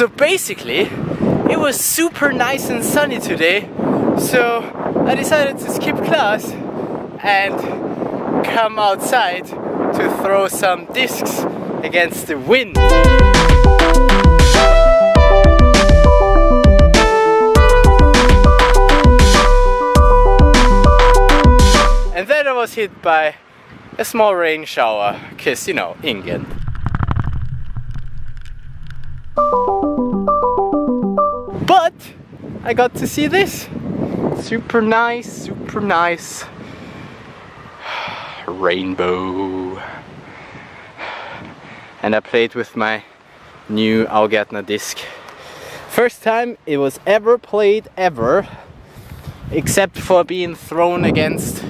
So basically, it was super nice and sunny today, so I decided to skip class and come outside to throw some discs against the wind. And then I was hit by a small rain shower, cause you know, England. But I got to see this. Super nice rainbow. And I played with my new Augärtner disc. First time it was ever played ever, except for being thrown against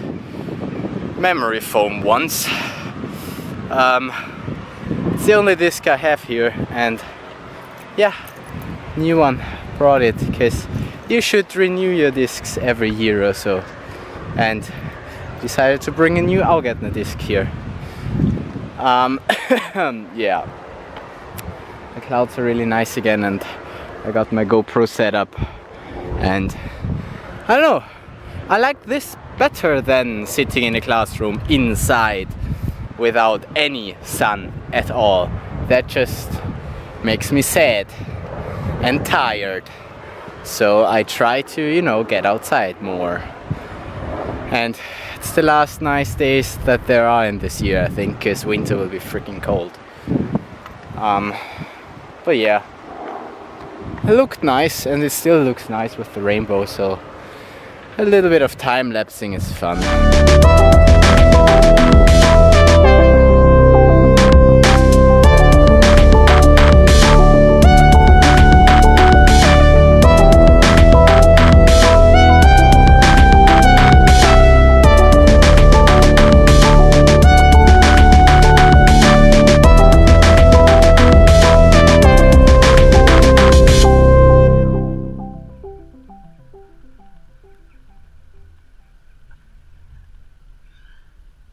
memory foam once. It's the only disc I have here, and yeah, new one. Brought it because you should renew your discs every year or so, and decided to bring a new Augärtner disc here. Yeah, the clouds are really nice again, and I got my GoPro set up, and I don't know, I like this better than sitting in a classroom inside without any sun at all. That just makes me sad and tired. So I try to, you know, get outside more. And it's the last nice days that there are in this year, I think, because winter will be freaking cold. But yeah, it looked nice, and it still looks nice with the rainbow, so a little bit of time lapsing is fun.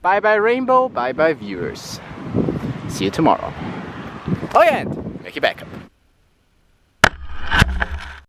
Bye bye rainbow, bye bye viewers. See you tomorrow. Oh yeah, and make your backup.